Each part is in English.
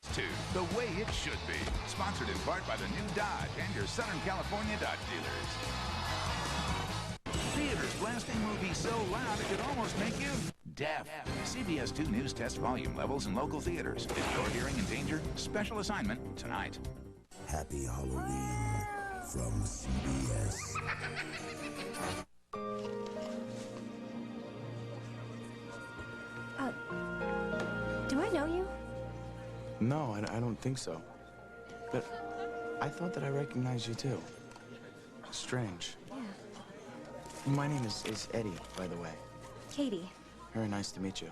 To The Way It Should Be, sponsored in part by the new Dodge and your Southern California Dodge dealers. Theaters blasting movies so loud it could almost make you deaf. CBS 2 News tests volume levels in local theaters. If your hearing in danger, special assignment tonight. Happy Halloween from CBS. Do I know you? No, I don't think so. But I thought that I recognized you too. Strange. Yeah. My name is Eddie, by the way. Katie. Very nice to meet you.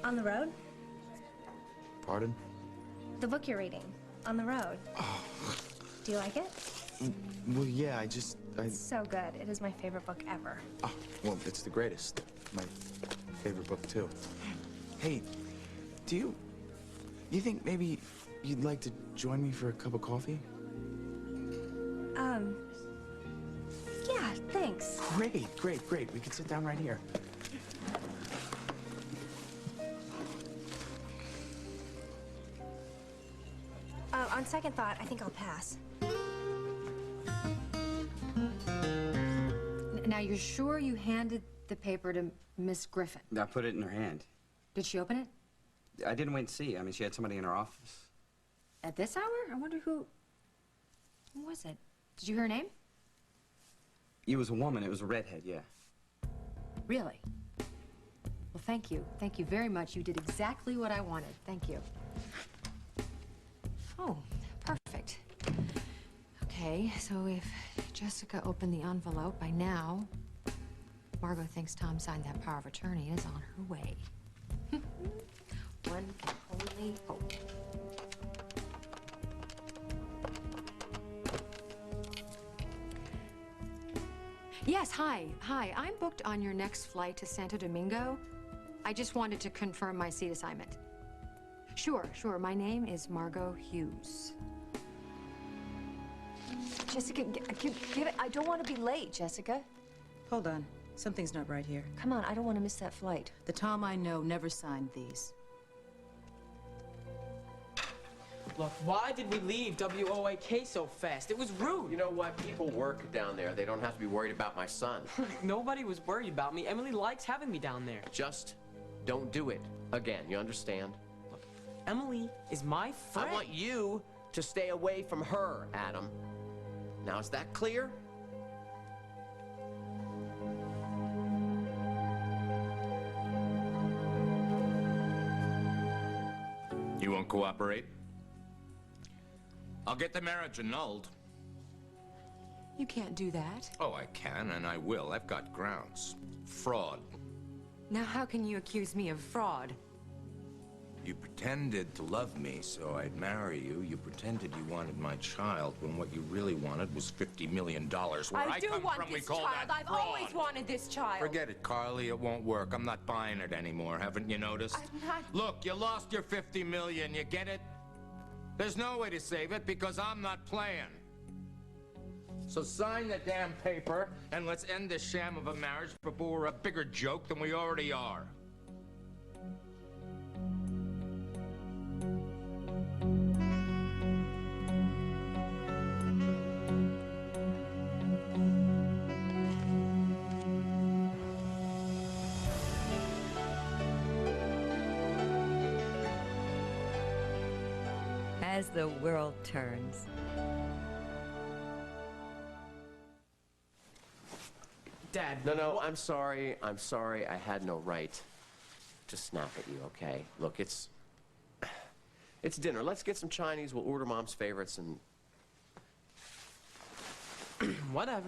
On the road? Pardon? The book you're reading. On the road. Oh. Do you like it? Well, yeah, It's so good. It is my favorite book ever. Oh, well, it's the greatest. My favorite book, too. Hey, do you think maybe you'd like to join me for a cup of coffee? Yeah, thanks. Great. We can sit down right here. On second thought, I think I'll pass. Now, you're sure you handed the paper to Miss Griffin? I put it in her hand. Did she open it? I didn't wait to see. I mean, she had somebody in her office. At this hour? I wonder who was it? Did you hear her name? It was a woman. It was a redhead, yeah. Really? Well, thank you. Thank you very much. You did exactly what I wanted. Thank you. Oh, perfect. Okay, so if Jessica opened the envelope by now, Margot thinks Tom signed that power of attorney and is on her way. One can only hope. Yes, hi. I'm booked on your next flight to Santo Domingo. I just wanted to confirm my seat assignment. Sure. My name is Margot Hughes. Jessica, give it. I don't want to be late, Jessica. Hold on. Something's not right here. Come on, I don't want to miss that flight. The Tom I know never signed these. Look, why did we leave WOAK so fast? It was rude. You know what? People work down there. They don't have to be worried about my son. Nobody was worried about me. Emily likes having me down there. Just don't do it again. You understand? Look, Emily is my friend. I want you to stay away from her, Adam. Now, is that clear? You won't cooperate? I'll get the marriage annulled. You can't do that. Oh, I can, and I will. I've got grounds. Fraud. Now, how can you accuse me of fraud? You pretended to love me, so I'd marry you. You pretended you wanted my child, when what you really wanted was $50 million. Where I come from, we call that I've fraud. always wanted this child. Forget it, Carly. It won't work. I'm not buying it anymore. Haven't you noticed? I'm not... Look, you lost your $50 million. You get it? There's no way to save it because I'm not playing. So sign the damn paper and let's end this sham of a marriage before we're a bigger joke than we already are. As the world turns. Dad. No, I'm sorry. I had no right to snap at you, okay? Look, it's dinner. Let's get some Chinese. We'll order Mom's favorites and... Whatever.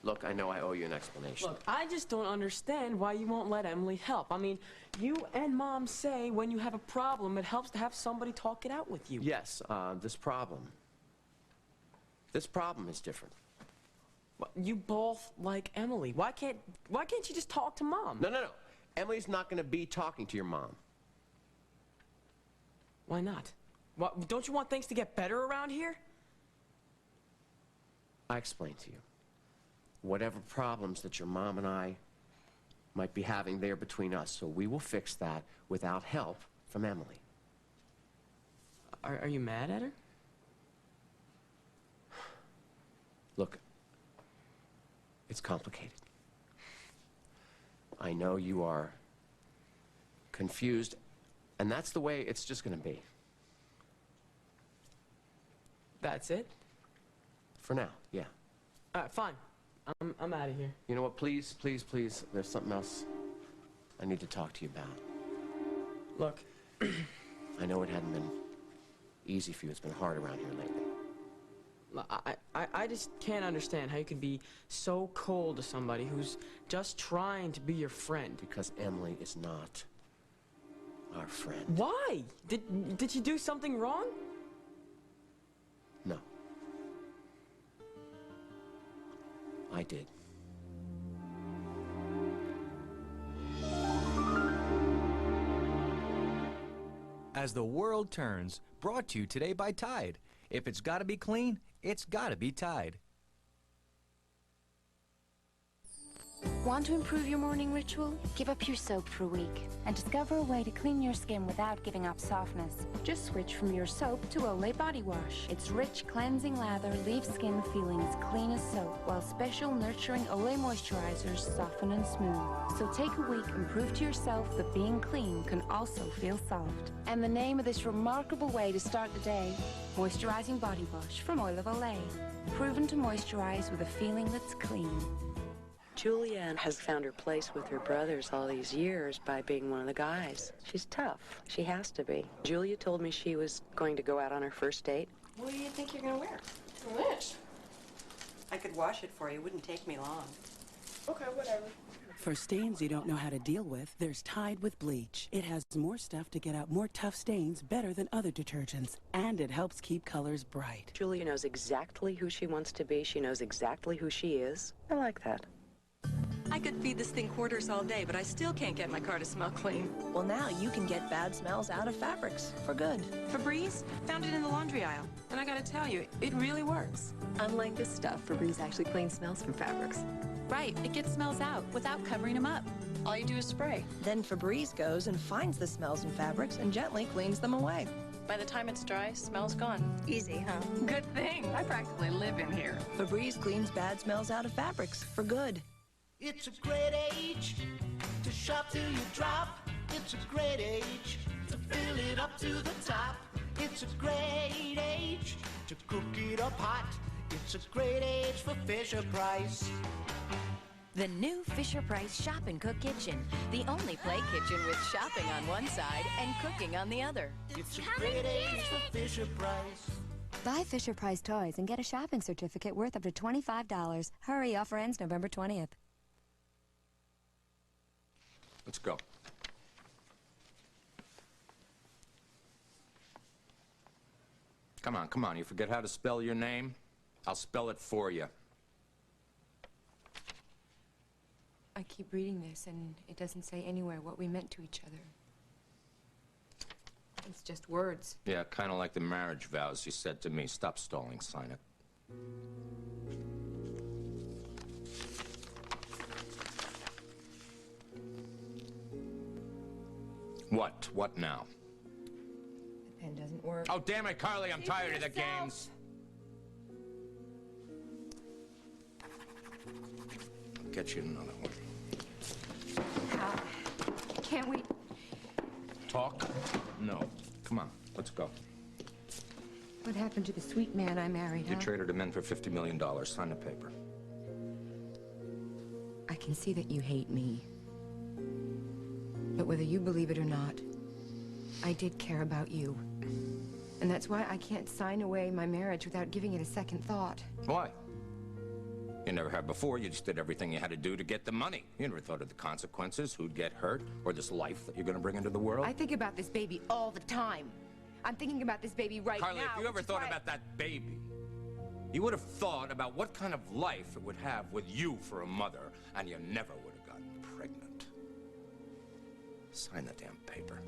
Look, I know I owe you an explanation. Look, I just don't understand why you won't let Emily help. I mean, you and Mom say when you have a problem, it helps to have somebody talk it out with you. Yes, this problem is different. Well, you both like Emily. Why can't you just talk to Mom? No. Emily's not going to be talking to your mom. Why not? What, don't you want things to get better around here? I explained to you. Whatever problems that your mom and I might be having there between us, so we will fix that without help from Emily. Are you mad at her? Look, it's complicated. I know you are confused, and that's the way it's just going to be. That's it? For now, yeah. All right, fine. I'm out of here. You know what? Please, please, please, there's something else I need to talk to you about. Look. I know it hadn't been easy for you. It's been hard around here lately. I just can't understand how you could be so cold to somebody who's just trying to be your friend. Because Emily is not our friend. Why? Did she do something wrong? No. I did. As the World Turns, brought to you today by Tide. If it's gotta be clean, it's gotta be Tide. Want to improve your morning ritual? Give up your soap for a week and discover a way to clean your skin without giving up softness. Just switch from your soap to Olay Body Wash. Its rich, cleansing lather leaves skin feeling as clean as soap, while special, nurturing Olay moisturizers soften and smooth. So take a week and prove to yourself that being clean can also feel soft. And the name of this remarkable way to start the day, Moisturizing Body Wash from Oil of Olay. Proven to moisturize with a feeling that's clean. Julianne has found her place with her brothers all these years by being one of the guys. She's tough. She has to be. Julia told me she was going to go out on her first date. What do you think you're gonna wear? This. I could wash it for you. It wouldn't take me long. Okay, whatever. For stains you don't know how to deal with, there's Tide with bleach. It has more stuff to get out more tough stains better than other detergents. And it helps keep colors bright. Julia knows exactly who she wants to be. She knows exactly who she is. I like that. I could feed this thing quarters all day, but I still can't get my car to smell clean. Well, now you can get bad smells out of fabrics for good. Febreze found it in the laundry aisle, and I gotta tell you, it really works. Unlike this stuff, Febreze actually cleans smells from fabrics. Right, it gets smells out without covering them up. All you do is spray. Then Febreze goes and finds the smells in fabrics and gently cleans them away. By the time it's dry, smell's gone. Easy, huh? Good thing. I practically live in here. Febreze cleans bad smells out of fabrics for good. It's a great age to shop till you drop. It's a great age to fill it up to the top. It's a great age to cook it up hot. It's a great age for Fisher-Price. The new Fisher-Price Shop and Cook Kitchen. The only play kitchen with shopping on one side and cooking on the other. It's a great age for Fisher-Price. Buy Fisher-Price toys and get a shopping certificate worth up to $25. Hurry, offer ends November 20th. Let's go. Come on, come on. You forget how to spell your name? I'll spell it for you. I keep reading this, and it doesn't say anywhere what we meant to each other. It's just words. Yeah, kind of like the marriage vows you said to me. Stop stalling, sign it. What? What now? The pen doesn't work. Oh, damn it, Carly, I'm tired of the games. I'll get you another one. How? Can't we? Talk? No. Come on, let's go. What happened to the sweet man I married, You huh? traded him in for $50 million. Sign the paper. I can see that you hate me. But whether you believe it or not, I did care about you. And that's why I can't sign away my marriage without giving it a second thought. Why? You never have before. You just did everything you had to do to get the money. You never thought of the consequences, who'd get hurt, or this life that you're going to bring into the world. I think about this baby all the time. I'm thinking about this baby right Carly, now. if you ever thought about that baby, you would have thought about what kind of life it would have with you for a mother, and you never would have gotten pregnant. Sign the damn paper.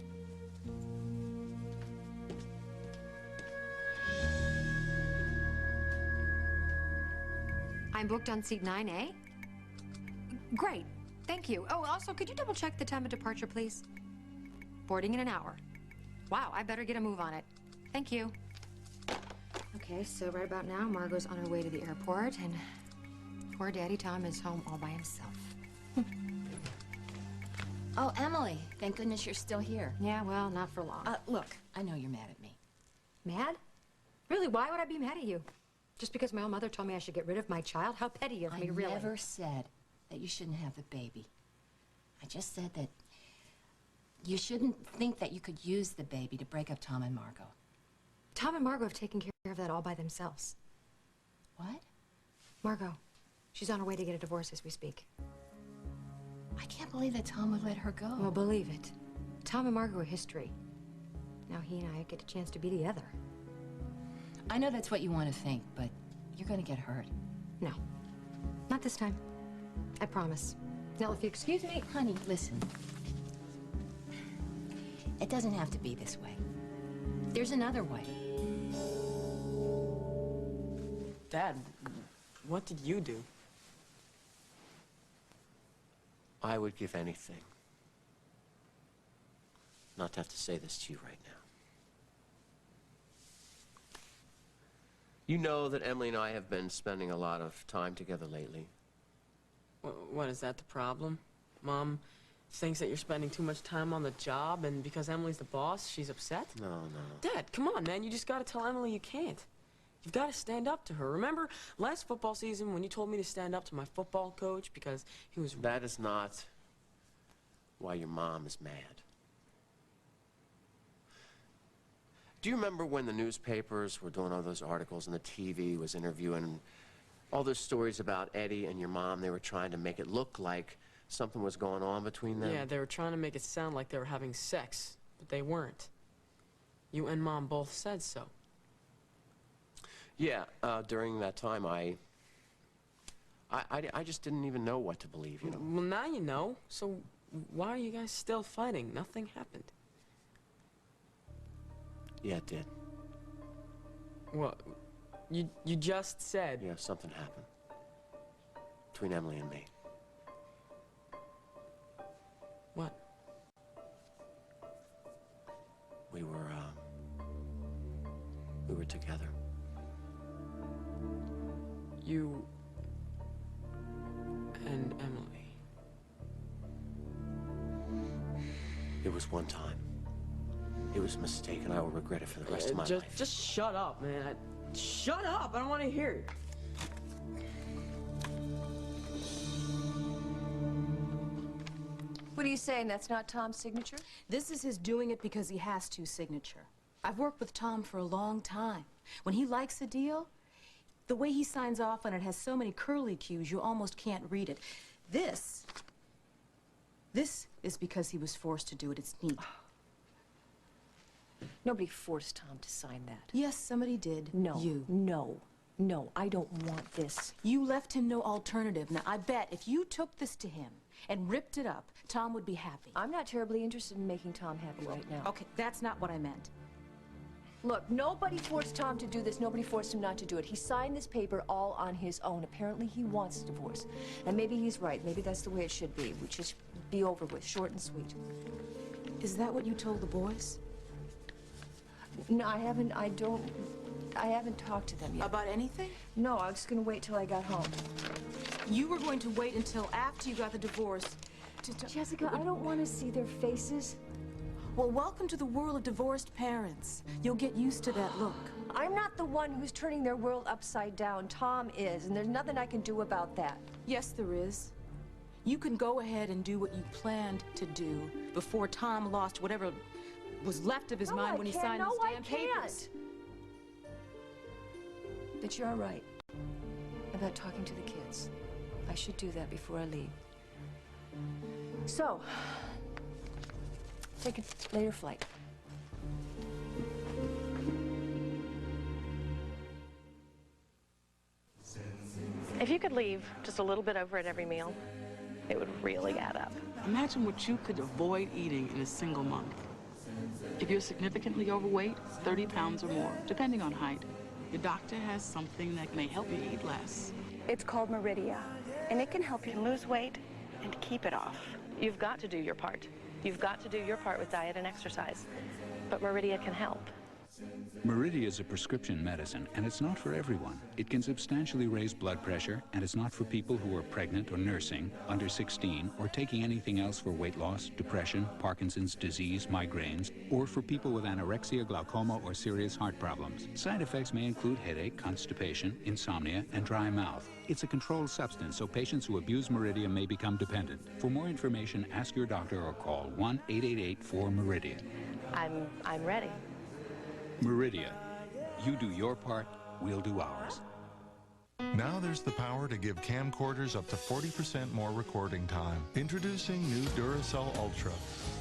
I'm booked on seat 9A? Great. Thank you. Oh, also, could you double check the time of departure, please? Boarding in an hour. Wow, I better get a move on it. Thank you. Okay, so right about now, Margot's on her way to the airport, and poor Daddy Tom is home all by himself. Oh, Emily, thank goodness you're still here. Yeah, well, not for long. Look, I know you're mad at me. Mad? Really, why would I be mad at you? Just because my own mother told me I should get rid of my child? How petty of me, really. I never said that you shouldn't have the baby. I just said that you shouldn't think that you could use the baby to break up Tom and Margot. Tom and Margot have taken care of that all by themselves. What? Margot, she's on her way to get a divorce as we speak. I can't believe that Tom would let her go. Well, believe it. Tom and Margot are history. Now he and I get a chance to be together. I know that's what you want to think, but you're going to get hurt. No, not this time. I promise. Now, if you excuse me... Honey, listen. It doesn't have to be this way. There's another way. Dad, what did you do? I would give anything not to have to say this to you right now. You know that Emily and I have been spending a lot of time together lately. What, is that the problem? Mom thinks that you're spending too much time on the job, and because Emily's the boss, she's upset? No. Dad, come on, man. You just gotta tell Emily you can't. You've gotta stand up to her. Remember last football season when you told me to stand up to my football coach because he was... That is not why your mom is mad. Do you remember when the newspapers were doing all those articles and the TV was interviewing all those stories about Eddie and your mom? They were trying to make it look like something was going on between them. Yeah, they were trying to make it sound like they were having sex, but they weren't. You and Mom both said so. Yeah, during that time, I just didn't even know what to believe, you know. Well, now you know, so why are you guys still fighting? Nothing happened. Yeah, it did. What? You just said... Yeah, something happened between Emily and me. What? We were together. You and Emily. It was one time. It was a mistake, and I will regret it for the rest of my life. Just shut up, man. Shut up! I don't want to hear it. What are you saying? That's not Tom's signature? This is his doing it because he has to signature. I've worked with Tom for a long time. When he likes a deal, the way he signs off on it has so many curly cues you almost can't read it. This is because he was forced to do it. It's neat. Nobody forced Tom to sign that. Yes, somebody did. No. You. No, I don't want this. You left him no alternative. Now, I bet if you took this to him and ripped it up, Tom would be happy. I'm not terribly interested in making Tom happy right now. Okay, that's not what I meant. Look, nobody forced Tom to do this. Nobody forced him not to do it. He signed this paper all on his own. Apparently, he wants a divorce. And maybe he's right. Maybe that's the way it should be. We just be over with, short and sweet. Is that what you told the boys? No, I haven't talked to them yet. About anything? No, I was gonna wait till I got home. You were going to wait until after you got the divorce to... Jessica, I don't want to see their faces. Well, welcome to the world of divorced parents. You'll get used to that look. I'm not the one who's turning their world upside down. Tom is, and there's nothing I can do about that. Yes, there is. You can go ahead and do what you planned to do before Tom lost whatever was left of his mind when he signed those damn papers. But you're right about talking to the kids. I should do that before I leave. So, take a later flight. If you could leave just a little bit over at every meal, it would really add up. Imagine what you could avoid eating in a single month. If you're significantly overweight, 30 pounds or more, depending on height, your doctor has something that may help you eat less. It's called Meridia, and it can help you lose weight and keep it off. You've got to do your part. You've got to do your part with diet and exercise. But Meridia can help. Meridia is a prescription medicine, and it's not for everyone. It can substantially raise blood pressure, and it's not for people who are pregnant or nursing, under 16, or taking anything else for weight loss, depression, Parkinson's disease, migraines, or for people with anorexia, glaucoma, or serious heart problems. Side effects may include headache, constipation, insomnia, and dry mouth. It's a controlled substance, so patients who abuse Meridia may become dependent. For more information, ask your doctor or call 1-888-4-MERIDIA. I'm ready. Meridia. You do your part, we'll do ours. Now there's the power to give camcorders up to 40% more recording time. Introducing new Duracell Ultra.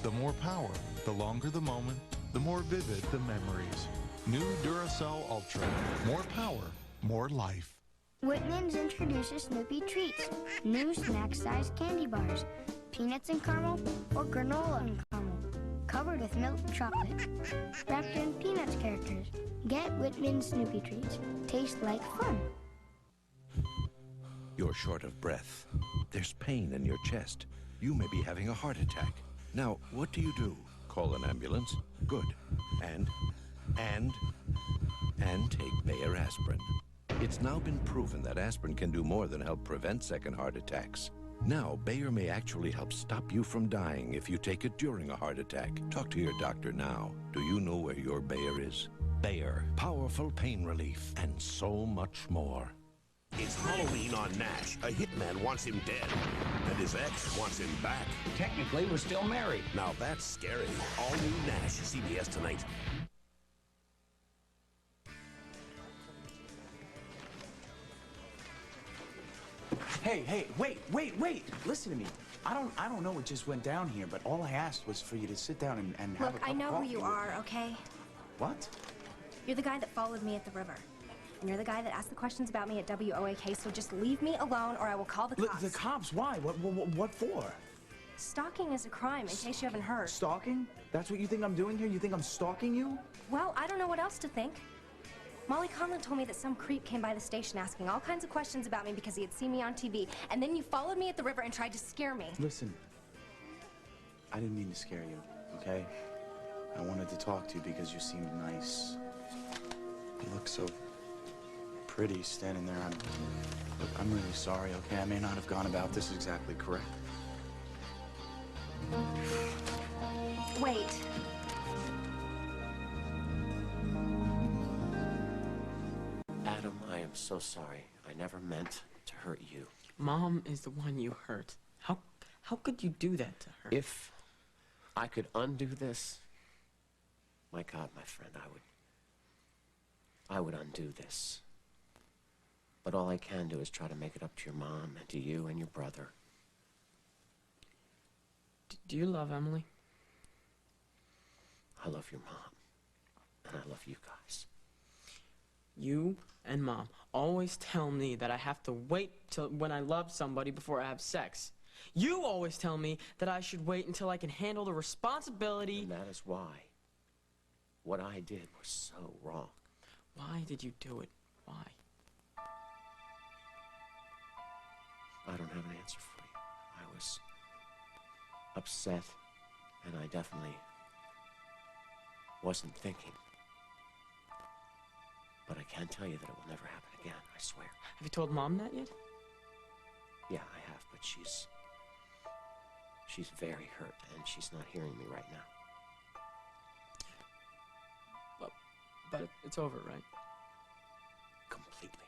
The more power, the longer the moment, the more vivid the memories. New Duracell Ultra. More power, more life. Whitman's introduces Snoopy Treats, new snack-sized candy bars, peanuts and caramel or granola and caramel, covered with milk chocolate, wrapped in Peanuts characters. Get Whitman's Snoopy Treats. Taste like fun. You're short of breath. There's pain in your chest. You may be having a heart attack. Now, what do? Call an ambulance. Good. And take Bayer aspirin. It's now been proven that aspirin can do more than help prevent second heart attacks. Now, Bayer may actually help stop you from dying if you take it during a heart attack. Talk to your doctor now. Do you know where your Bayer is? Bayer, powerful pain relief, and so much more. It's Halloween on Nash. A hitman wants him dead, and his ex wants him back. Technically, we're still married. Now that's scary. All new Nash, CBS tonight. Hey, wait! Listen to me. I don't know what just went down here, but all I asked was for you to sit down and have a Look, cup I know of who coffee. you are, okay? What? You're the guy that followed me at the river. And you're the guy that asked the questions about me at WOAK, so just leave me alone or I will call the cops. The cops? Why? What for? Stalking is a crime, in case you haven't heard. Stalking? That's what you think I'm doing here? You think I'm stalking you? Well, I don't know what else to think. Molly Conlon told me that some creep came by the station asking all kinds of questions about me because he had seen me on TV, and then you followed me at the river and tried to scare me. Listen, I didn't mean to scare you, okay? I wanted to talk to you because you seemed nice. You look so pretty standing there. Look, I'm really sorry, okay? I may not have gone about this exactly correct. Wait. Adam, I am so sorry. I never meant to hurt you. Mom is the one you hurt. How could you do that to her? If I could undo this, my God, my friend, I would undo this. But all I can do is try to make it up to your mom and to you and your brother. Do you love Emily? I love your mom, and I love you guys. You and Mom always tell me that I have to wait till when I love somebody before I have sex. You always tell me that I should wait until I can handle the responsibility. And that is why what I did was so wrong. Why did you do it? Why? I don't have an answer for you. I was upset, and I definitely wasn't thinking. But I can tell you that it will never happen again, I swear. Have you told Mom that yet? Yeah, I have, but she's very hurt, and she's not hearing me right now. But it's over, right? Completely.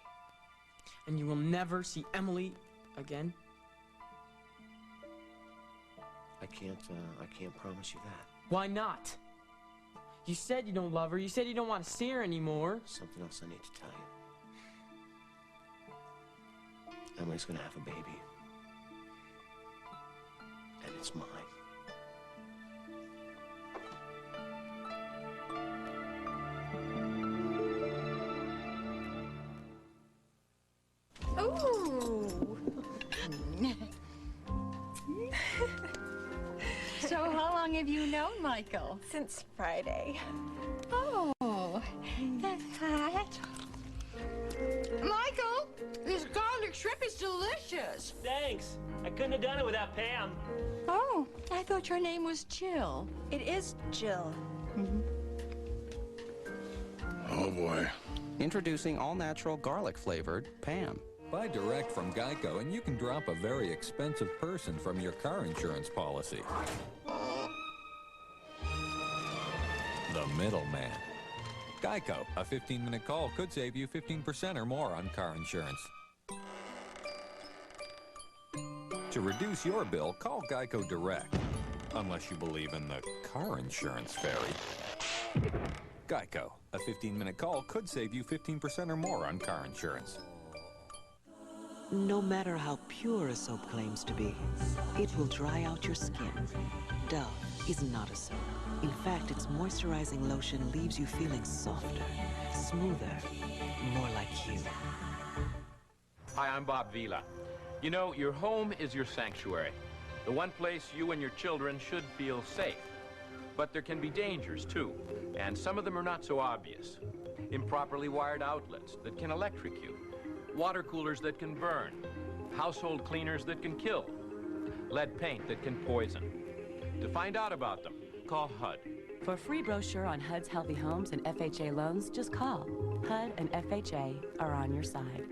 And you will never see Emily again? I can't promise you that. Why not? You said you don't love her. You said you don't want to see her anymore. Something else I need to tell you. Emily's gonna have a baby. And it's mine. Ooh. So how long have you known Michael? Since Friday. Oh, that's hot. Michael, this garlic shrimp is delicious. Thanks. I couldn't have done it without Pam. Oh, I thought your name was Jill. It is Jill. Oh, boy. Introducing all-natural garlic-flavored Pam. Buy direct from Geico, and you can drop a very expensive person from your car insurance policy. The middleman. Geico, a 15-minute call could save you 15% or more on car insurance. To reduce your bill, call Geico direct. Unless you believe in the car insurance fairy. Geico, a 15-minute call could save you 15% or more on car insurance. No matter how pure a soap claims to be, it will dry out your skin. Dove is not a soap. In fact, its moisturizing lotion leaves you feeling softer, smoother, more like you. Hi, I'm Bob Vila. You know, your home is your sanctuary, the one place you and your children should feel safe. But there can be dangers, too, and some of them are not so obvious. Improperly wired outlets that can electrocute, water coolers that can burn, household cleaners that can kill, lead paint that can poison. To find out about them, call HUD. For a free brochure on HUD's healthy homes and FHA loans, just call. HUD and FHA are on your side.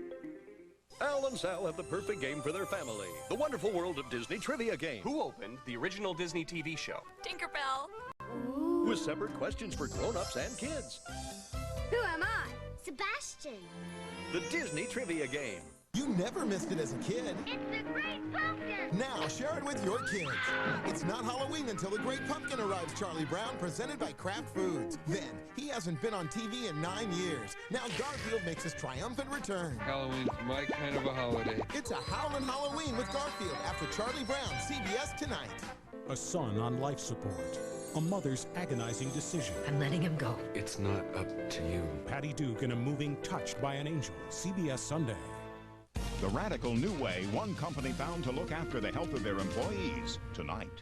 Al and Sal have the perfect game for their family. The Wonderful World of Disney Trivia Game. Who opened the original Disney TV show? Tinkerbell. With separate questions for grown-ups and kids. Who am I? Sebastian. The Disney Trivia Game. You never missed it as a kid. It's the Great Pumpkin! Now share it with your kids. It's not Halloween until the Great Pumpkin arrives, Charlie Brown, presented by Kraft Foods. Then, he hasn't been on TV in 9 years. Now Garfield makes his triumphant return. Halloween's my kind of a holiday. It's a howlin' Halloween with Garfield after Charlie Brown, CBS tonight. A son on life support. A mother's agonizing decision. I'm letting him go. It's not up to you. Patty Duke in a moving Touched by an Angel. CBS Sunday. The radical new way one company found to look after the health of their employees tonight.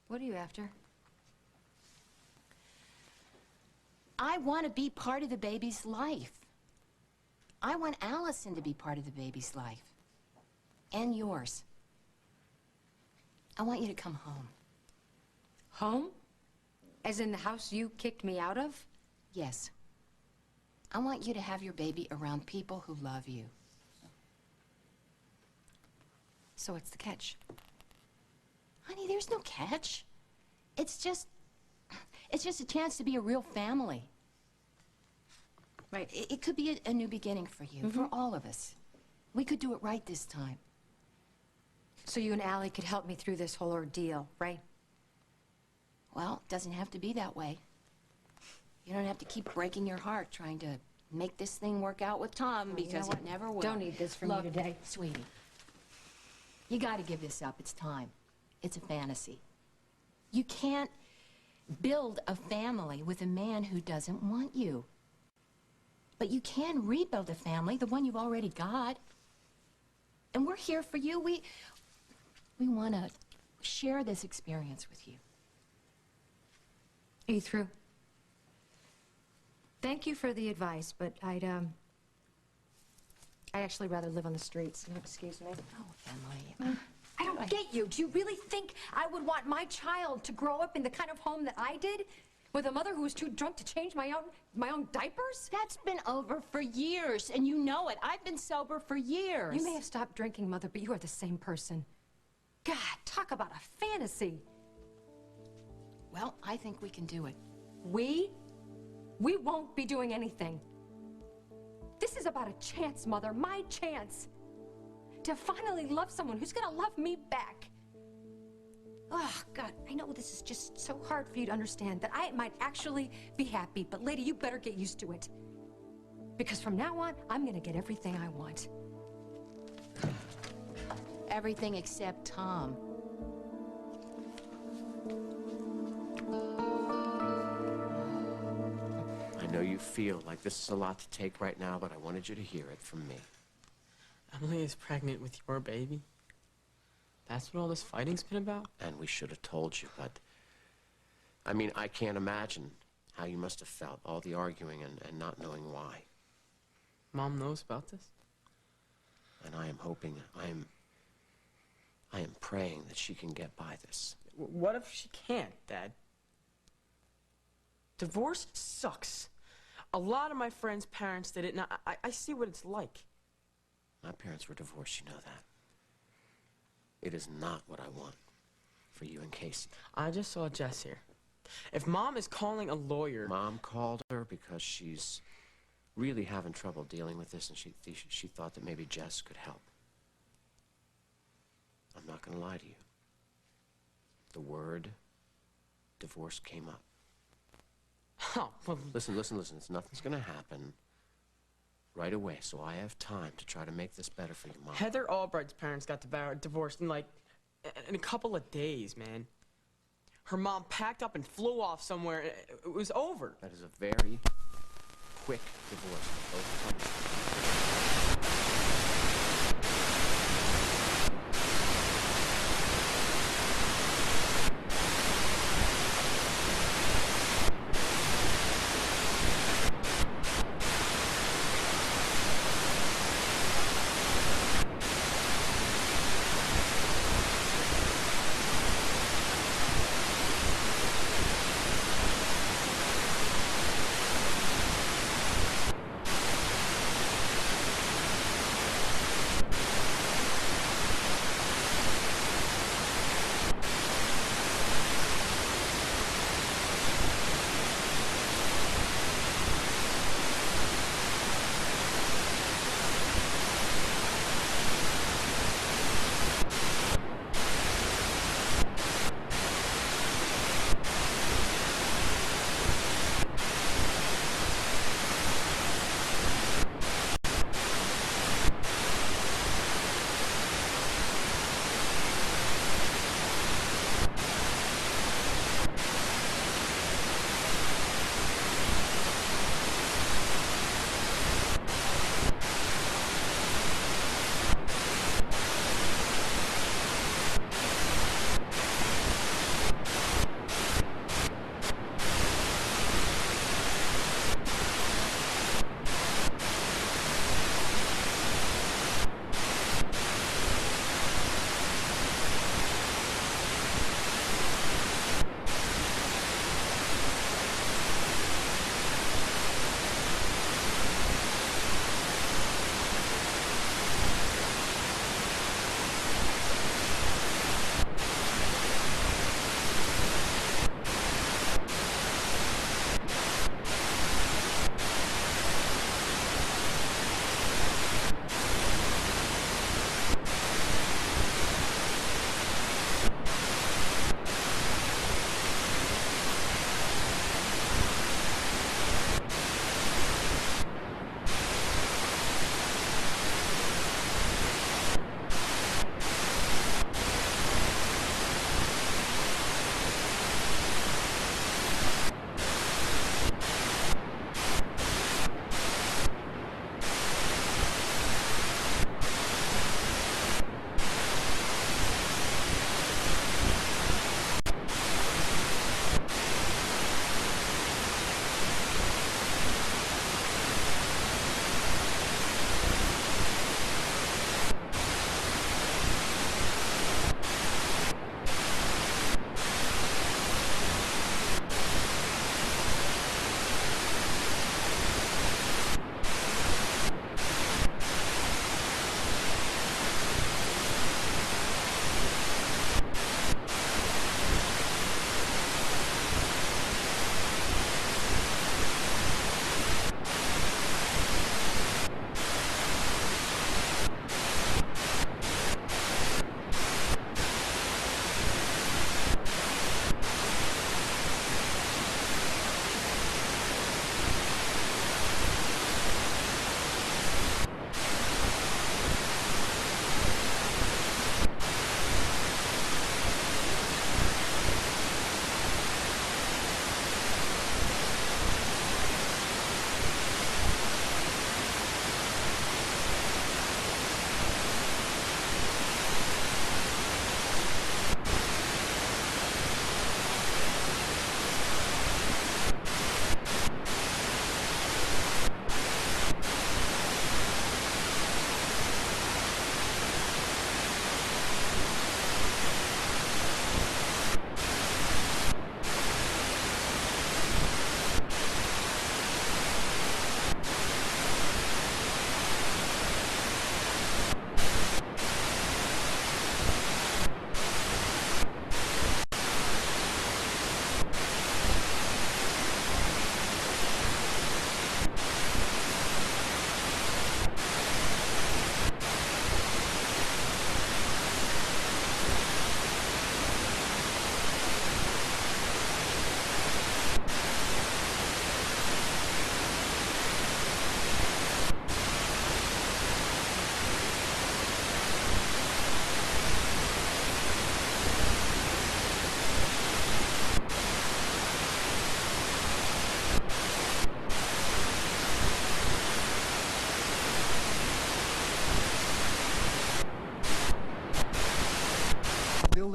What are you after? I want to be part of the baby's life. I want Allison to be part of the baby's life. And yours. I want you to come home. Home? As in the house you kicked me out of? Yes. I want you to have your baby around people who love you. So what's the catch? Honey, there's no catch. It's just a chance to be a real family. Right. It could be a new beginning for you, for all of us. We could do it right this time. So you and Allie could help me through this whole ordeal, right? Well, it doesn't have to be that way. You don't have to keep breaking your heart trying to make this thing work out with Tom, because it never will. Don't need this from you today. Sweetie, you got to give this up. It's time. It's a fantasy. You can't build a family with a man who doesn't want you. But you can rebuild a family, the one you've already got. And we're here for you. We want to share this experience with you. Are you through? Thank you for the advice, but I'd actually rather live on the streets. Excuse me. Oh, Emily. I don't get you. Do you really think I would want my child to grow up in the kind of home that I did? With a mother who was too drunk to change my own diapers? That's been over for years, and you know it. I've been sober for years. You may have stopped drinking, Mother, but you are the same person. God, talk about a fantasy. Well, I think we can do it. We won't be doing anything. This is about a chance, Mother, my chance. To finally love someone who's gonna love me back. Oh, God, I know this is just so hard for you to understand, that I might actually be happy, but lady, you better get used to it. Because from now on, I'm gonna get everything I want. Everything except Tom. I know you feel like this is a lot to take right now, but I wanted you to hear it from me. Emily is pregnant with your baby? That's what all this fighting's been about? And we should have told you, but... I mean, I can't imagine how you must have felt, all the arguing and not knowing why. Mom knows about this? And I am hoping, I am praying that she can get by this. What if she can't, Dad? Divorce sucks. A lot of my friends' parents did it, and I see what it's like. My parents were divorced, you know that. It is not what I want for you and Casey. I just saw Jess here. If Mom is calling a lawyer... Mom called her because she's really having trouble dealing with this, and she thought that maybe Jess could help. I'm not going to lie to you. The word divorce came up. Oh, well... Listen. Nothing's going to happen right away, so I have time to try to make this better for you, Mom. Heather Albright's parents got divorced in a couple of days, man. Her mom packed up and flew off somewhere. It was over. That is a very quick divorce for both parties.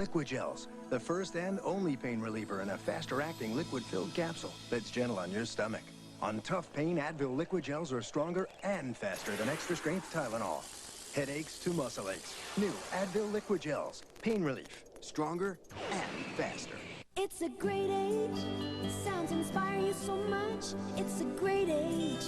Liquid Gels, the first and only pain reliever in a faster-acting liquid-filled capsule that's gentle on your stomach. On tough pain, Advil Liquid Gels are stronger and faster than extra-strength Tylenol. Headaches to muscle aches. New Advil Liquid Gels. Pain relief. Stronger and faster. It's a great age. Sounds inspire you so much. It's a great age.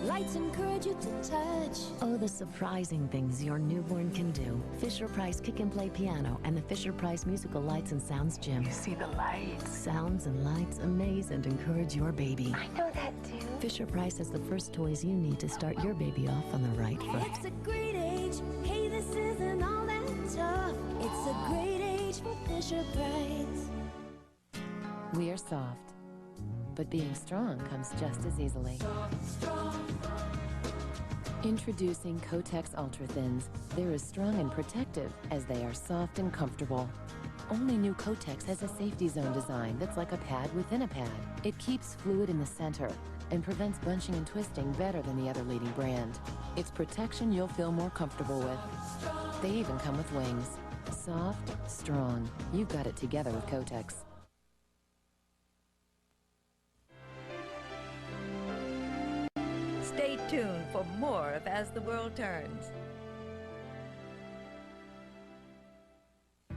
Lights encourage you to touch. Oh, the surprising things your newborn can do. Fisher-Price Kick and Play Piano and the Fisher-Price Musical Lights and Sounds Gym. You see the lights. Sounds and lights amaze and encourage your baby. I know that too. Fisher-Price has the first toys you need to start your baby off on the right foot. It's a great age. Hey, this isn't all that tough. It's a great age for Fisher-Price. We are soft, but being strong comes just as easily. Introducing Kotex Ultra Thins. They're as strong and protective as they are soft and comfortable. Only new Kotex has a safety zone design that's like a pad within a pad. It keeps fluid in the center and prevents bunching and twisting better than the other leading brand. It's protection you'll feel more comfortable with. They even come with wings. Soft, strong. You've got it together with Kotex. Stay tuned for more of As the World Turns.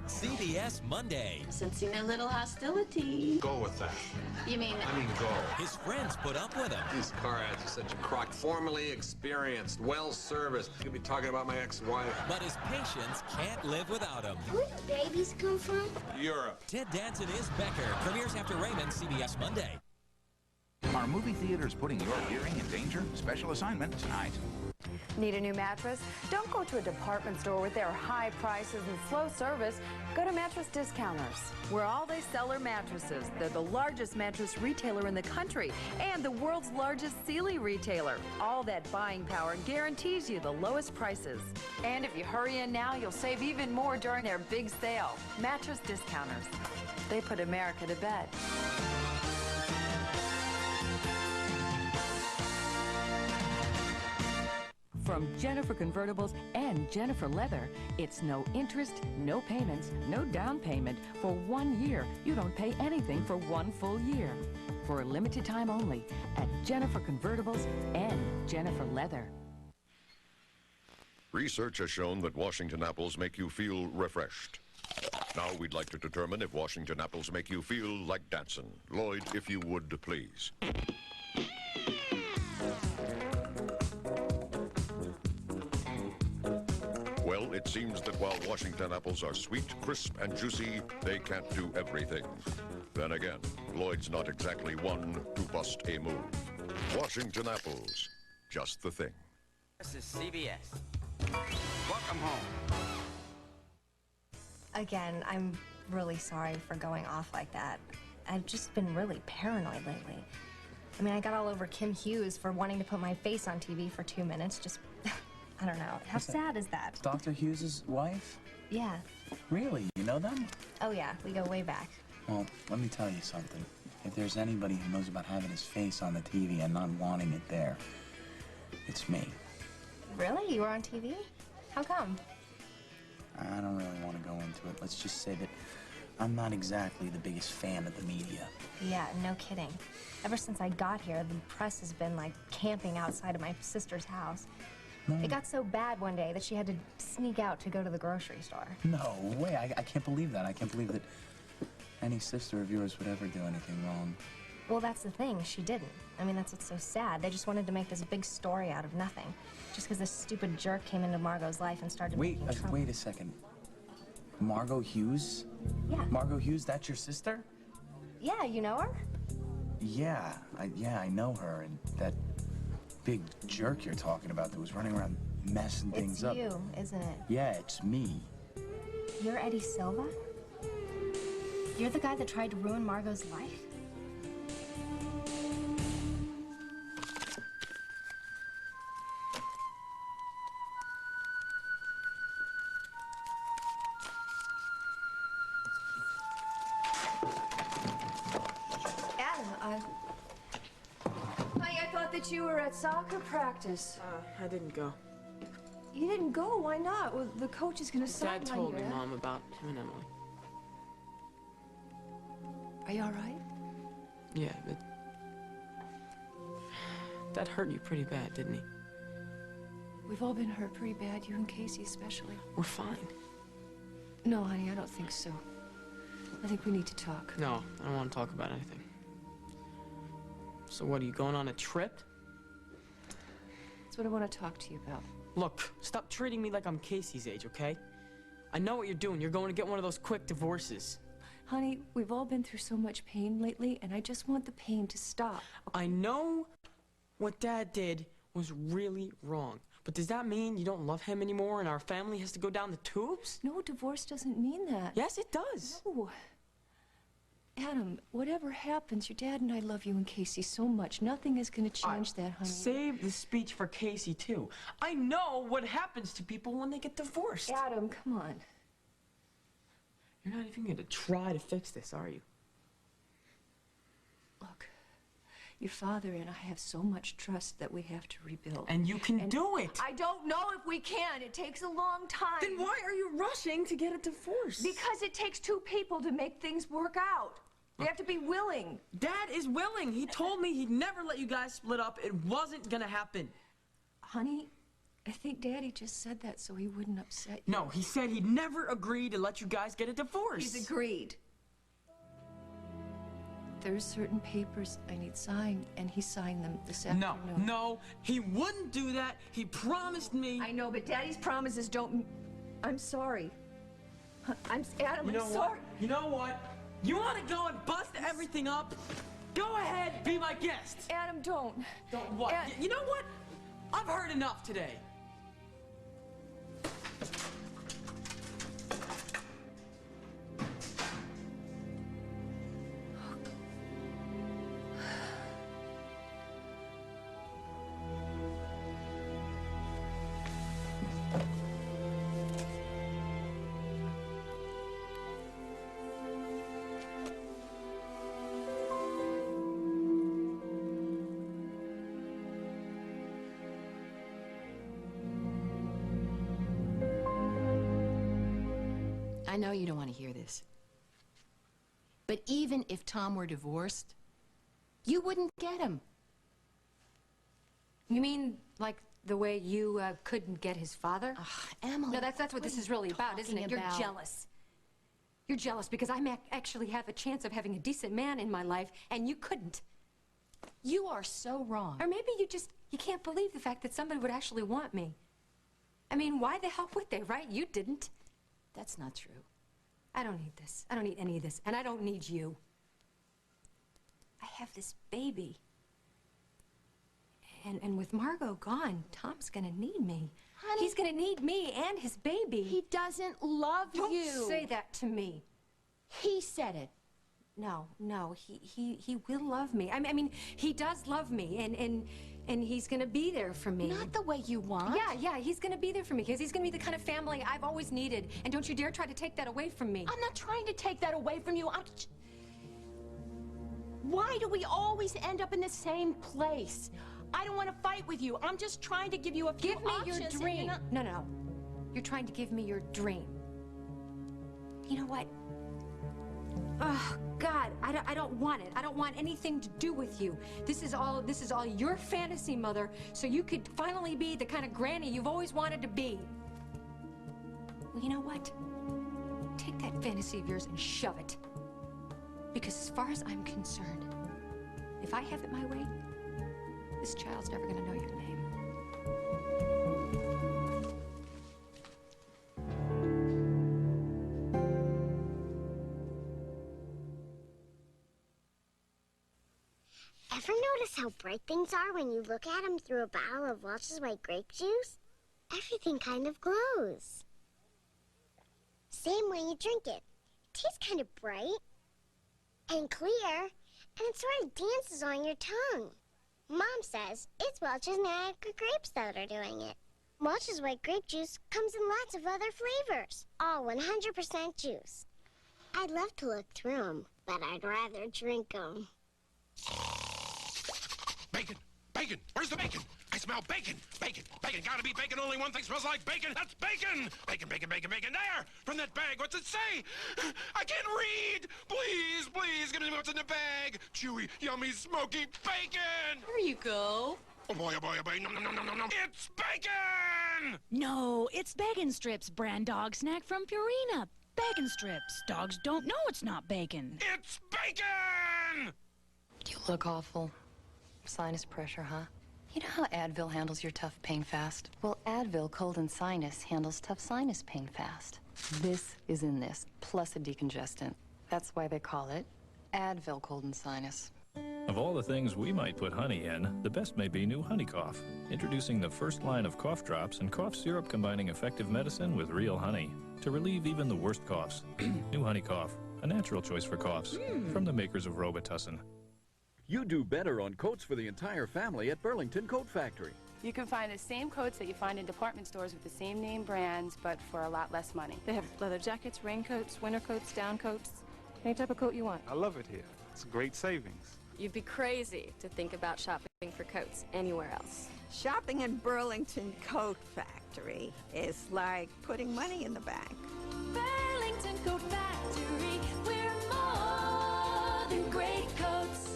CBS Monday. Sensing a little hostility. Go with that. You mean... I mean, go. His friends put up with him. These car ads are such a crock. Formally experienced, well-serviced. You could be talking about my ex-wife. But his patience can't live without him. Where do babies come from? Europe. Ted Danson is Becker. Premieres after Raymond, CBS Monday. Are movie theaters putting your hearing in danger? Special assignment tonight. Need a new mattress? Don't go to a department store with their high prices and slow service. Go to Mattress Discounters. Where all they sell are mattresses. They're the largest mattress retailer in the country and the world's largest Sealy retailer. All that buying power guarantees you the lowest prices. And if you hurry in now, you'll save even more during their big sale. Mattress Discounters. They put America to bed. From Jennifer Convertibles and Jennifer Leather, it's no interest, no payments, no down payment for 1 year. You don't pay anything for 1 full year. For a limited time only at Jennifer Convertibles and Jennifer Leather. Research has shown that Washington apples make you feel refreshed. Now we'd like to determine if Washington apples make you feel like dancing. Lloyd, if you would, please. Well, it seems that while Washington apples are sweet, crisp, and juicy, they can't do everything. Then again, Lloyd's not exactly one to bust a move. Washington apples, just the thing. This is CBS. Welcome home. Again, I'm really sorry for going off like that. I've just been really paranoid lately. I mean, I got all over Kim Hughes for wanting to put my face on TV for 2 minutes, just... I don't know. How sad is that? Dr. Hughes' wife? Yeah. Really? You know them? Oh, yeah. We go way back. Well, let me tell you something. If there's anybody who knows about having his face on the TV and not wanting it there, it's me. Really? You were on TV? How come? I don't really want to go into it. Let's just say that I'm not exactly the biggest fan of the media. Yeah, no kidding. Ever since I got here, the press has been, like, camping outside of my sister's house. No. It got so bad one day that she had to sneak out to go to the grocery store. No way. I can't believe that. I can't believe that any sister of yours would ever do anything wrong. Well, that's the thing. She didn't. I mean, that's what's so sad. They just wanted to make this big story out of nothing. Just because this stupid jerk came into Margot's life and started making trouble. Wait a second. Margot Hughes? Yeah. Margot Hughes, that's your sister? Yeah, you know her? Yeah, I know her, and that big jerk you're talking about that was running around messing things up. It's you, isn't it? Yeah, it's me. You're Eddie Silva? You're the guy that tried to ruin Margot's life? You were at soccer practice. I didn't go. You didn't go? Why not? Well, the coach is going to sign Dad told you. me, Mom, about him and Emily. Are you all right? Yeah, but... Dad hurt you pretty bad, didn't he? We've all been hurt pretty bad, you and Casey especially. We're fine. No, honey, I don't think so. I think we need to talk. No, I don't want to talk about anything. So what, are you going on a trip? That's what I want to talk to you about. Look, stop treating me like I'm Casey's age, okay? I know what you're doing. You're going to get one of those quick divorces. Honey, we've all been through so much pain lately, and I just want the pain to stop. I know what Dad did was really wrong. But does that mean you don't love him anymore and our family has to go down the tubes? No, divorce doesn't mean that. Yes, it does. No. Adam, whatever happens, your dad and I love you and Casey so much. Nothing is going to change that, honey. Save the speech for Casey, too. I know what happens to people when they get divorced. Adam, come on. You're not even going to try to fix this, are you? Look, your father and I have so much trust that we have to rebuild. And you can do it. I don't know if we can. It takes a long time. Then why are you rushing to get a divorce? Because it takes two people to make things work out. They have to be willing. Dad is willing. He told me he'd never let you guys split up. It wasn't gonna happen. Honey, I think Daddy just said that so he wouldn't upset you. No, he said he'd never agree to let you guys get a divorce. He's agreed. There's certain papers I need signed, and he signed them this afternoon. No, he wouldn't do that. He promised me. I know, but Daddy's promises don't... I'm sorry. Adam, I'm sorry. What? You know what? You want to go and bust everything up? Go ahead, be my guest. Adam, don't. Don't what? You know what? I've heard enough today. I know you don't want to hear this. But even if Tom were divorced, you wouldn't get him. You mean like the way you couldn't get his father? Emily, no, that's what this is really about, isn't it? You're jealous. You're jealous because I actually have a chance of having a decent man in my life, and you couldn't. You are so wrong. Or maybe you can't believe the fact that somebody would actually want me. I mean, why the hell would they, right? You didn't. That's not true. I don't need this. I don't need any of this. And I don't need you. I have this baby. And with Margot gone, Tom's gonna need me. Honey, he's gonna need me and his baby. He doesn't love you. Don't say that to me. He said it. No, he will love me. I mean, he does love me, and he's gonna be there for me. Not the way you want. Yeah, he's gonna be there for me, because he's gonna be the kind of family I've always needed, and don't you dare try to take that away from me. I'm not trying to take that away from you. Why do we always end up in the same place? I don't want to fight with you. I'm just trying to give you a few options. Give me your dream. No. You're trying to give me your dream. You know what? Oh, God, I don't want it. I don't want anything to do with you. This is all your fantasy, Mother, so you could finally be the kind of granny you've always wanted to be. Well, you know what? Take that fantasy of yours and shove it. Because as far as I'm concerned, if I have it my way, this child's never gonna know your name. Ever notice how bright things are when you look at them through a bottle of Welch's white grape juice? Everything kind of glows. Same when you drink it. It tastes kind of bright and clear, and it sort of dances on your tongue. Mom says it's Welch's Niagara grapes that are doing it. Welch's white grape juice comes in lots of other flavors, all 100% juice. I'd love to look through them, but I'd rather drink them. Bacon! Bacon! Where's the bacon? I smell bacon! Bacon! Bacon! Gotta be bacon! Only one thing smells like bacon! That's bacon! Bacon, bacon, bacon, bacon! There! From that bag! What's it say? I can't read! Please, please, give me what's in the bag! Chewy, yummy, smoky bacon! Here you go. Oh boy, oh boy, oh boy! Nom, nom, nom, nom, nom, nom! It's bacon! No, it's bacon strips, brand dog snack from Purina. Bacon strips. Dogs don't know it's not bacon. It's bacon! You look awful. Sinus pressure, huh? You know how Advil handles your tough pain fast? Well, Advil Cold and Sinus handles tough sinus pain fast. This is in this, plus a decongestant. That's why they call it Advil Cold and Sinus. Of all the things we might put honey in, the best may be new Honey Cough. Introducing the first line of cough drops and cough syrup combining effective medicine with real honey to relieve even the worst coughs. New Honey Cough, a natural choice for coughs, from the makers of Robitussin. You do better on coats for the entire family at Burlington Coat Factory. You can find the same coats that you find in department stores with the same name brands, but for a lot less money. They have leather jackets, raincoats, winter coats, down coats, any type of coat you want. I love it here. It's great savings. You'd be crazy to think about shopping for coats anywhere else. Shopping in Burlington Coat Factory is like putting money in the bank. Burlington Coat Factory, we're more than great coats.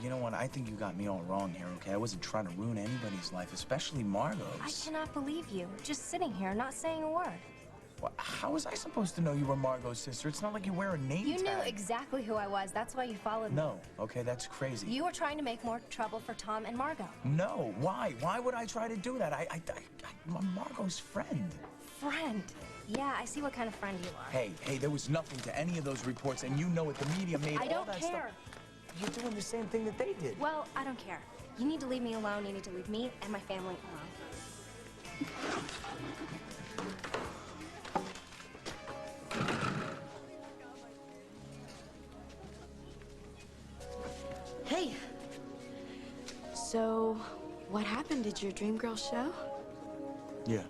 You know what? I think you got me all wrong here, okay? I wasn't trying to ruin anybody's life, especially Margot's. I cannot believe you. Just sitting here, not saying a word. Well, how was I supposed to know you were Margot's sister? It's not like you wear a name You tag. knew exactly who I was. That's why you followed me. No, okay, that's crazy. You were trying to make more trouble for Tom and Margot. No, why? Why would I try to do that? I'm Margot's friend. Friend? Yeah, I see what kind of friend you are. Hey, there was nothing to any of those reports, and you know it. The media made I all don't that care. stuff. You're doing the same thing that they did. Well, I don't care. You need to leave me alone. You need to leave me and my family alone. Hey. So, what happened? Did your dream girl show? Yeah,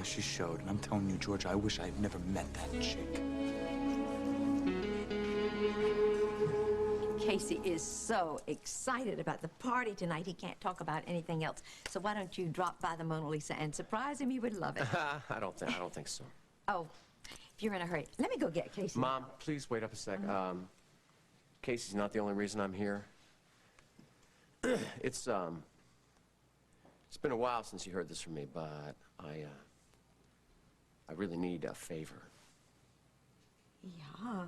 she showed, and I'm telling you, Georgia, I wish I had never met that chick. Casey is so excited about the party tonight, he can't talk about anything else. So why don't you drop by the Mona Lisa and surprise him? He would love it. I don't think so. Oh, if you're in a hurry, let me go get Casey. Mom, please wait up a sec. Casey's not the only reason I'm here. It's been a while since you heard this from me, but I really need a favor. Yeah.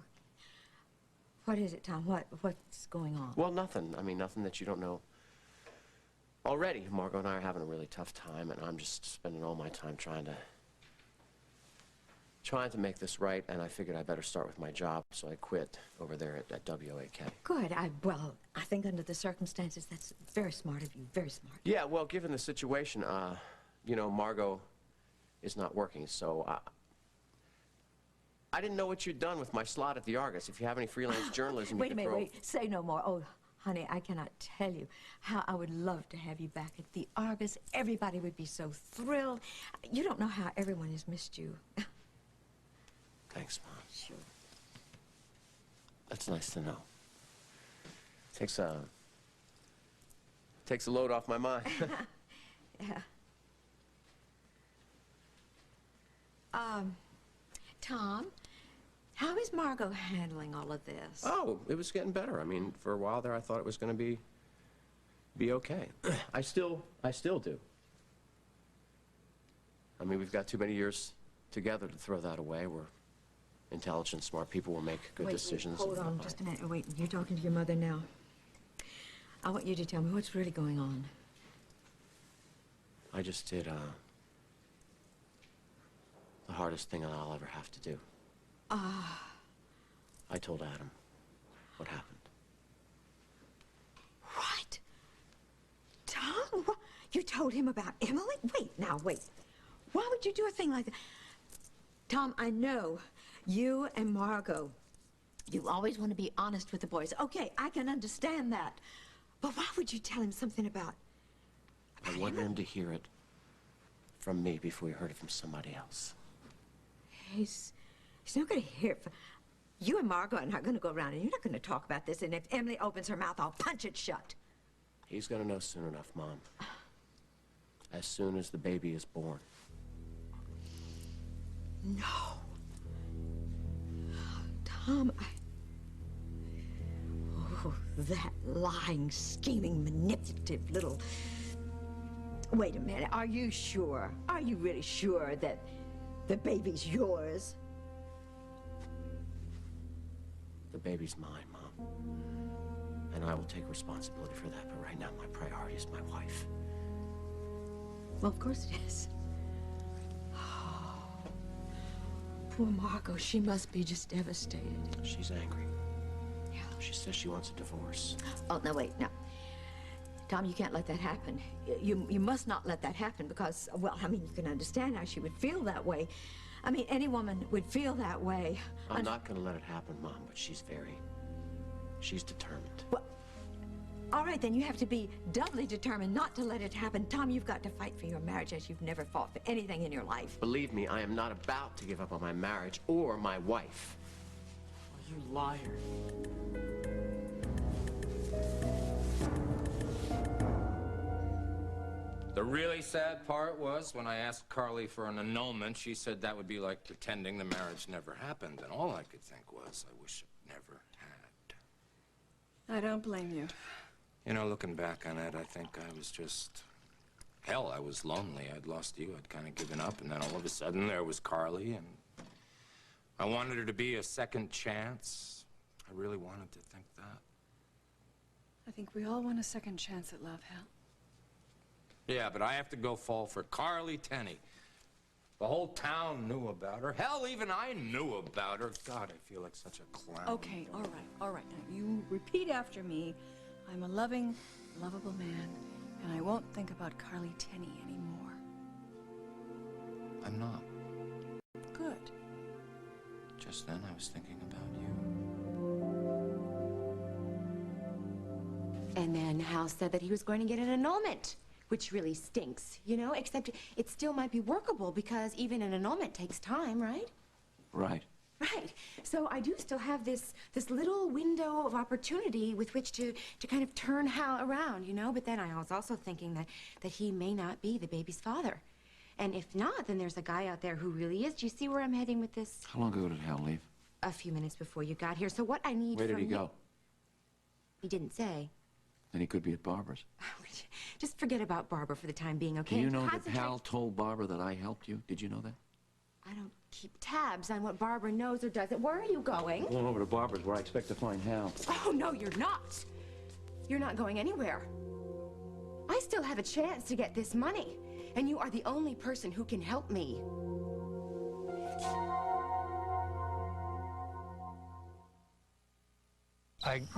What is it, Tom? What's going on? Well, nothing. I mean, nothing that you don't know already. Margot and I are having a really tough time, and I'm just spending all my time trying to make this right, and I figured I better start with my job, so I quit over there at WAK. Good. Well, I think under the circumstances, that's very smart of you. Very smart. Yeah, well, given the situation, you know, Margot is not working, so I didn't know what you'd done with my slot at the Argus. If you have any freelance journalism, Wait a minute, wait. Say no more. Oh, honey, I cannot tell you how I would love to have you back at the Argus. Everybody would be so thrilled. You don't know how everyone has missed you. Thanks, Mom. Sure. That's nice to know. Takes a load off my mind. Yeah. Tom, how is Margot handling all of this? Oh, it was getting better. I mean, for a while there, I thought it was going to be okay. I still do. I mean, we've got too many years together to throw that away. We're intelligent, smart people. Will make good decisions. Hold on just a minute. Wait, you're talking to your mother now. I want you to tell me what's really going on. I just did the hardest thing I'll ever have to do. I told Adam what happened. What? Tom, you told him about Emily? Wait, now, wait. Why would you do a thing like that? Tom, I know you and Margot, you always want to be honest with the boys. Okay, I can understand that. But why would you tell him something about I wanted him to hear it from me before he heard it from somebody else. He's not going to hear it from... You and Margot are not going to go around and you're not going to talk about this, and if Emily opens her mouth, I'll punch it shut. He's gonna know soon enough, Mom. As soon as the baby is born. No. Tom, Oh, that lying, scheming, manipulative little... Wait a minute, are you sure? Are you really sure that the baby's yours? The baby's mine, Mom. And I will take responsibility for that, but right now my priority is my wife. Well, of course it is. Oh, poor Margot, she must be just devastated. She's angry. Yeah. She says she wants a divorce. Oh, no, wait, no. Tom, you can't let that happen. You must not let that happen because, well, I mean, you can understand how she would feel that way. I mean, any woman would feel that way. I'm not gonna let it happen, Mom, but she's determined. Well, all right, then you have to be doubly determined not to let it happen. Tom, you've got to fight for your marriage as you've never fought for anything in your life. Believe me, I am not about to give up on my marriage or my wife. Oh, you liar. The really sad part was when I asked Carly for an annulment, she said that would be like pretending the marriage never happened, and all I could think was, I wish it never had. I don't blame you. You know, looking back on it, I think I was just... Hell, I was lonely. I'd lost you. I'd kind of given up, and then all of a sudden there was Carly, and I wanted her to be a second chance. I really wanted to think that. I think we all want a second chance at love, Hal. Yeah, but I have to go fall for Carly Tenney. The whole town knew about her. Hell, even I knew about her. God, I feel like such a clown. Okay, all right. Now, you repeat after me. I'm a loving, lovable man, and I won't think about Carly Tenney anymore. I'm not. Good. Just then, I was thinking about you. And then Hal said that he was going to get an annulment, which really stinks, you know, except it still might be workable because even an annulment takes time, right? Right. Right. So I do still have this little window of opportunity with which to kind of turn Hal around, you know? But then I was also thinking that he may not be the baby's father. And if not, then there's a guy out there who really is. Do you see where I'm heading with this? How long ago did Hal leave? A few minutes before you got here. So what I need Where did from he go? He didn't say. Then he could be at Barbara's. Just forget about Barbara for the time being, okay? Do you know that Hal told Barbara that I helped you? Did you know that? I don't keep tabs on what Barbara knows or doesn't. Where are you going? Going over to Barbara's where I expect to find Hal. Oh, no, you're not. You're not going anywhere. I still have a chance to get this money, and you are the only person who can help me.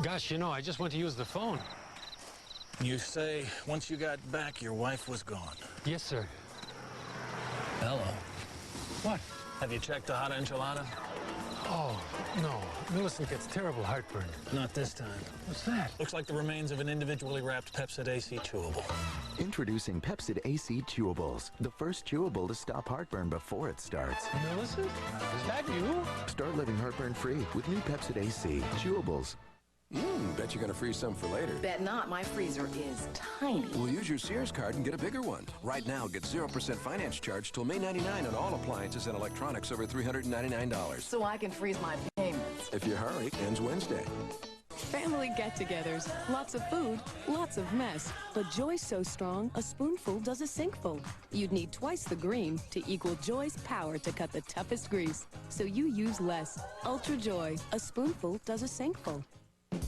Gosh, you know, I just went to use the phone. You say once you got back, your wife was gone. Yes, sir. Hello. What? Have you checked the hot enchilada? Oh, no. Millicent gets terrible heartburn. Not this time. What's that? Looks like the remains of an individually wrapped Pepsid AC chewable. Introducing Pepsid AC Chewables, the first chewable to stop heartburn before it starts. Millicent? Is that you? Start living heartburn-free with new Pepsid AC Chewables. Bet you're gonna freeze some for later. Bet not. My freezer is tiny. Well, use your Sears card and get a bigger one. Right now, get 0% finance charge till May 99 on all appliances and electronics over $399. So I can freeze my payments. If you hurry, ends Wednesday. Family get-togethers, lots of food, lots of mess. But Joy's so strong, a spoonful does a sinkful. You'd need twice the green to equal Joy's power to cut the toughest grease. So you use less. Ultra Joy, a spoonful does a sinkful.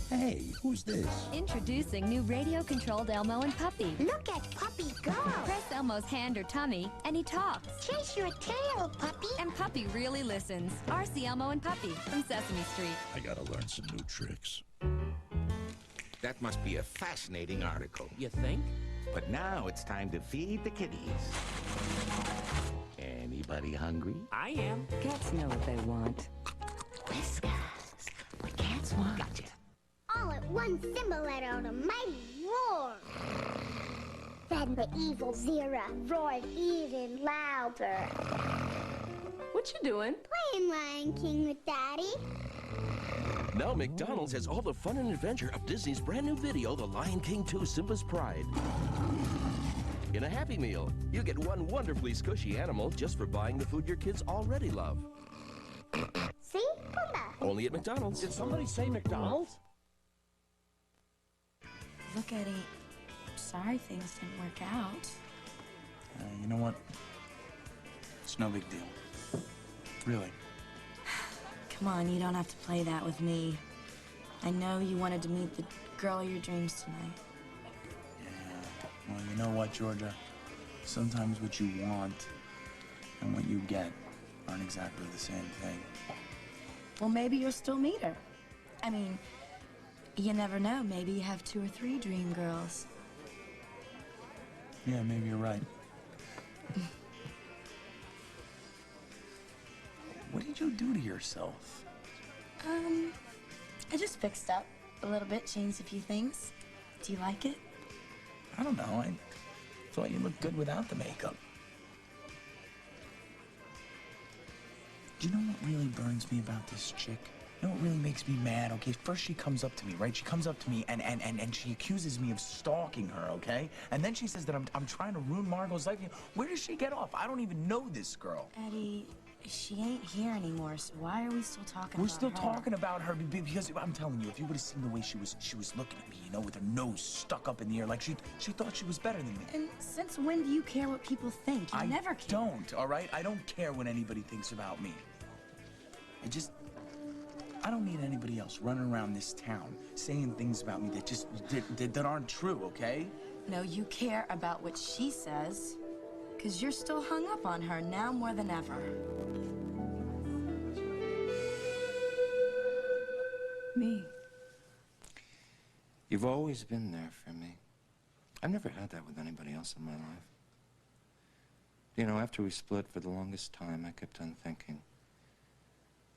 Hey, who's this? Introducing new radio-controlled Elmo and Puppy. Look at Puppy go! Press Elmo's hand or tummy, and he talks. Chase your tail, Puppy! And Puppy really listens. RC Elmo and Puppy from Sesame Street. I gotta learn some new tricks. That must be a fascinating article. You think? But now it's time to feed the kitties. Anybody hungry? I am. Cats know what they want. Whiskers. What cats want. Gotcha. All at once, Simba let out a mighty roar. Then the evil Zira roared even louder. What you doing? Playing Lion King with Daddy. Now McDonald's has all the fun and adventure of Disney's brand new video, The Lion King 2: Simba's Pride. In a Happy Meal, you get one wonderfully squishy animal just for buying the food your kids already love. See? Pumbaa. Only at McDonald's. Did somebody say McDonald's? Look, Eddie. Sorry things didn't work out. You know what? It's no big deal. Really. Come on, you don't have to play that with me. I know you wanted to meet the girl of your dreams tonight. Well, you know what, Georgia? Sometimes what you want and what you get aren't exactly the same thing. Well, maybe you'll still meet her. I mean, you never know. Maybe you have 2 or 3 dream girls. Yeah, maybe you're right. What did you do to yourself? I just fixed up a little bit, changed a few things. Do you like it? I don't know. I thought you looked good without the makeup. Do you know what really burns me about this chick? You know what really makes me mad, okay? First she comes up to me, right? She comes up to me and she accuses me of stalking her, okay? And then she says that I'm trying to ruin Margot's life. Where does she get off? I don't even know this girl. Eddie, she ain't here anymore, so why are we still talking We're about still her? talking about her because I'm telling you, if you would have seen the way she was looking at me, you know, with her nose stuck up in the air, like she thought she was better than me. And since when do you care what people think? You never care. I don't, all right? I don't care what anybody thinks about me. I don't need anybody else running around this town saying things about me that aren't true, okay? No, you care about what she says, because you're still hung up on her now more than ever. Me. You've always been there for me. I've never had that with anybody else in my life. You know, after we split for the longest time, I kept on thinking,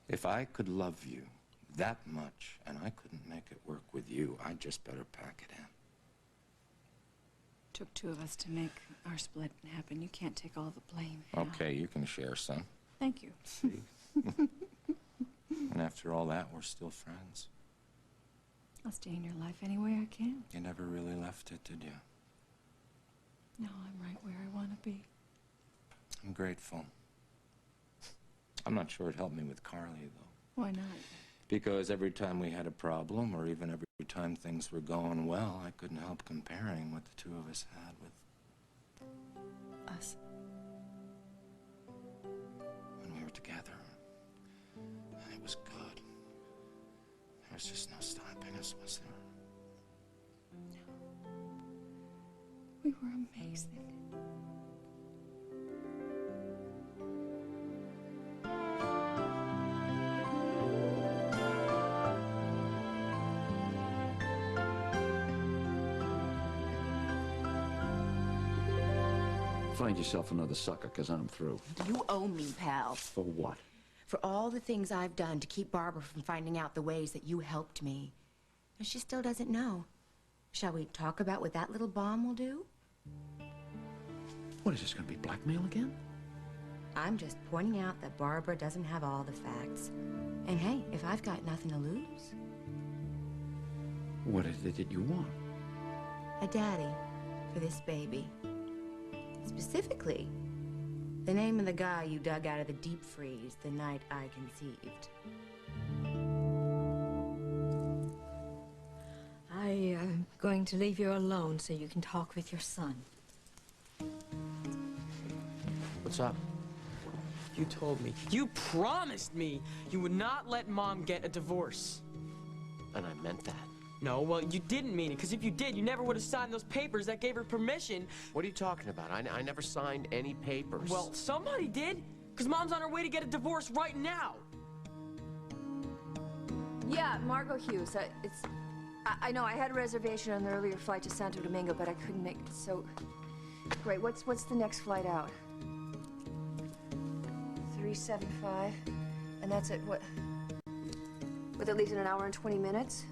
if I could love you that much and I couldn't make it work with you, I'd just better pack it in. Took 2 of us to make our split happen. You can't take all the blame. Hal. Okay, you can share some. Thank you. See? And after all that, we're still friends. I'll stay in your life any way I can. You never really left it, did you? No, I'm right where I want to be. I'm grateful. I'm not sure it helped me with Carly, though. Why not? Because every time we had a problem, or even every time things were going well, I couldn't help comparing what the 2 of us had with us. When we were together. And it was good. There was just no stopping us, was there? No. We were amazing. Find yourself another sucker, because I'm through. You owe me, pal. For what? For all the things I've done to keep Barbara from finding out the ways that you helped me. And she still doesn't know. Shall we talk about what that little bomb will do? What is this, going to be blackmail again? I'm just pointing out that Barbara doesn't have all the facts. And hey, if I've got nothing to lose... What is it that you want? A daddy for this baby. Specifically, the name of the guy you dug out of the deep freeze the night I conceived. I am going to leave you alone so you can talk with your son. What's up? You told me, you promised me you would not let Mom get a divorce. And I meant that. No, well, you didn't mean it, because if you did, you never would have signed those papers that gave her permission. What are you talking about? I never signed any papers. Well, somebody did, because Mom's on her way to get a divorce right now. Yeah, Margot Hughes. I know I had a reservation on the earlier flight to Santo Domingo, but I couldn't make it, so... Great, what's the next flight out? 3:75, and that's at what? But that leaves in an hour and 20 minutes?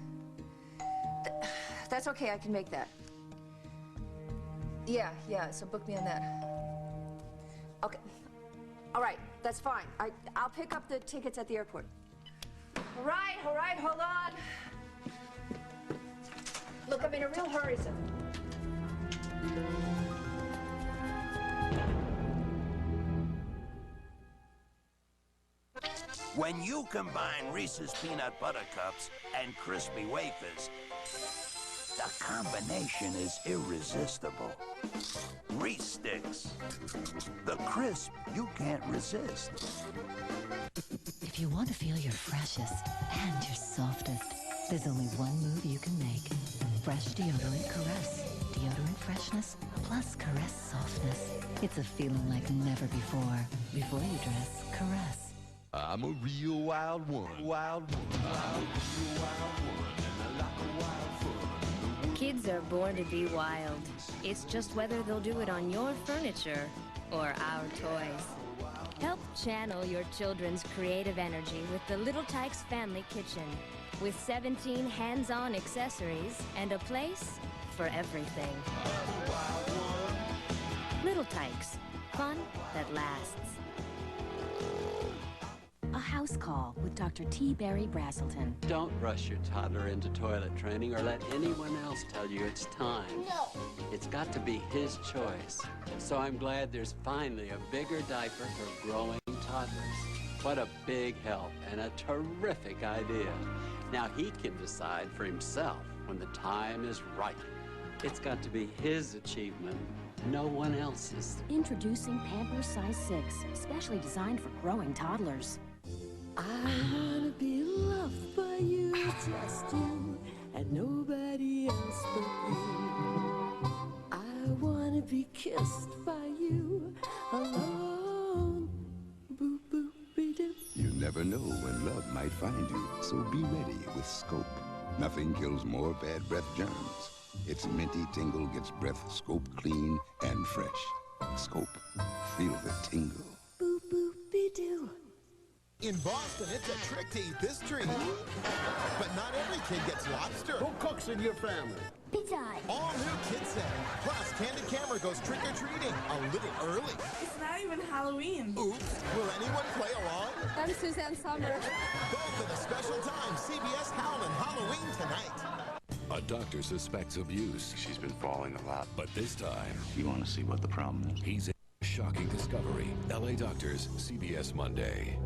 That's okay, I can make that. Yeah, so book me on that. Okay. All right, that's fine. I'll pick up the tickets at the airport. All right, hold on. Look, I'm in a real hurry, so... When you combine Reese's Peanut Butter Cups and Crispy Wafers, the combination is irresistible. Reese Sticks, the crisp you can't resist. If you want to feel your freshest and your softest, there's only one move you can make. Fresh deodorant Caress. Deodorant freshness plus caress softness. It's a feeling like never before. Before you dress, caress. I'm a real wild one. Wild one. I'm a real wild one, and I like a wild fun. Kids are born to be wild. It's just whether they'll do it on your furniture or our toys. Help channel your children's creative energy with the Little Tykes Family Kitchen. With 17 hands-on accessories and a place for everything. Little Tykes. Fun that lasts. A house call with Dr. T. Barry Brazelton. Don't rush your toddler into toilet training or let anyone else tell you it's time. No. It's got to be his choice. So I'm glad there's finally a bigger diaper for growing toddlers. What a big help and a terrific idea. Now he can decide for himself when the time is right. It's got to be his achievement, no one else's. Introducing Pampers Size 6, specially designed for growing toddlers. I wanna be loved by you, just you, and nobody else but you. I wanna be kissed by you, alone. Boop, boop, be doo. You never know when love might find you, so be ready with Scope. Nothing kills more bad breath germs. Its minty tingle gets breath Scope clean and fresh. Scope. Feel the tingle. Boop, boop, be doo. In Boston, it's a trick to eat this treat. But not every kid gets lobster. Who cooks in your family? Pizza. All new Kid Set. Plus, Candid Camera goes trick-or-treating a little early. It's not even Halloween. Oops. Will anyone play along? I'm Suzanne Summer. Both at a special time. CBS Howlin' Halloween tonight. A doctor suspects abuse. She's been falling a lot. But this time, You want to see what the problem is? he's a shocking discovery. LA Doctors, CBS Monday.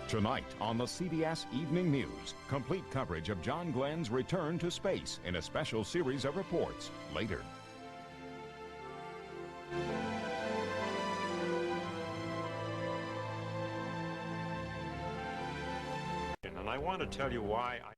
Tonight on the CBS Evening News, complete coverage of John Glenn's return to space in a special series of reports later. And I want to tell you why I